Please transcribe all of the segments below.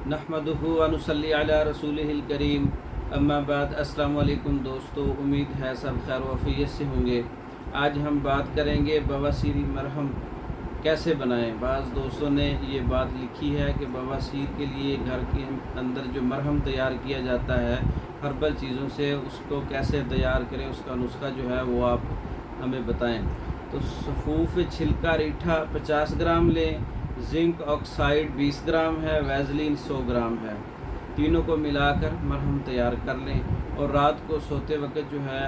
नहमदुहु व नुसल्ली अला रसूलिहिल करीम। अम्मा बाद। अस्सलामु अलैकुम दोस्तों, उम्मीद है सब खैर वफ़ियत से होंगे। आज हम बात करेंगे बवासीर मरहम कैसे बनाएं। बाज़ दोस्तों ने ये बात लिखी है कि बवासीर के लिए घर के अंदर जो मरहम तैयार किया जाता है हर्बल चीज़ों से, उसको कैसे तैयार करें, उसका नुस्खा जो है वो आप हमें बताएं। तो सफ़ूफ़ छिलका रीठा 50 ग्राम लें, जिंक ऑक्साइड 20 ग्राम है, वैज़लीन 100 ग्राम है। तीनों को मिलाकर मरहम तैयार कर लें और रात को सोते वक्त जो है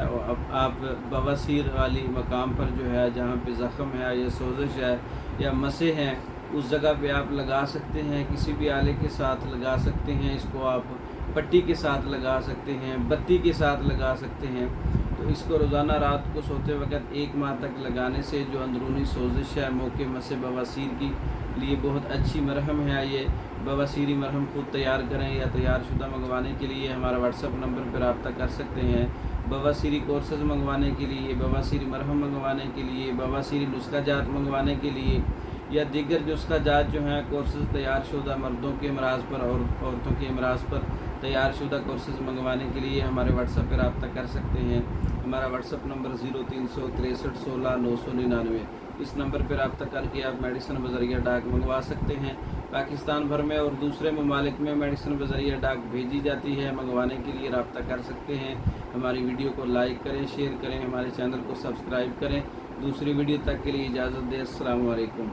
आप बवासीर वाली मकाम पर जो है जहाँ पे ज़ख़म है या सोजिश है या मसे हैं उस जगह पे आप लगा सकते हैं। किसी भी आले के साथ लगा सकते हैं, इसको आप पट्टी के साथ लगा सकते हैं, बत्ती के साथ लगा सकते हैं। तो इसको रोज़ाना रात को सोते वक्त 1 माह तक लगाने से जो अंदरूनी सोजिश है, मौके मसे बवासीर की लिए बहुत अच्छी मरहम है। ये बवासीरी मरहम खुद तैयार करें या तैयार शुदा मंगवाने के लिए हमारा व्हाट्सअप नंबर पर रब्ता कर सकते हैं। बवासीरी कोर्सेज़ मंगवाने के लिए, बवासीरी मरहम मंगवाने के लिए, बवासीरी नुस्खा जात मंगवाने के लिए या दीगर नुस्खा जात जो हैं कोर्सेज़ तैयार शुदा मर्दों के अमराज पर और औरतों के अमराज पर तैयार शुदा कोर्सेज़ मंगवाने के लिए हमारे व्हाट्सअप पर रब्ता कर सकते हैं। हमारा व्हाट्सअप नंबर 0363 16 999। इस नंबर पर रब्ता करके आप मेडिसिन बज़रिया डाक मंगवा सकते हैं। पाकिस्तान भर में और दूसरे ममालिक में मेडिसिन बज़रिया डाक भेजी जाती है। मंगवाने के लिए रब्ता कर सकते हैं। हमारी वीडियो को लाइक करें, शेयर करें, हमारे चैनल को सब्सक्राइब करें। दूसरी वीडियो तक के लिए इजाज़त दें। अस्सलामु अलैकुम।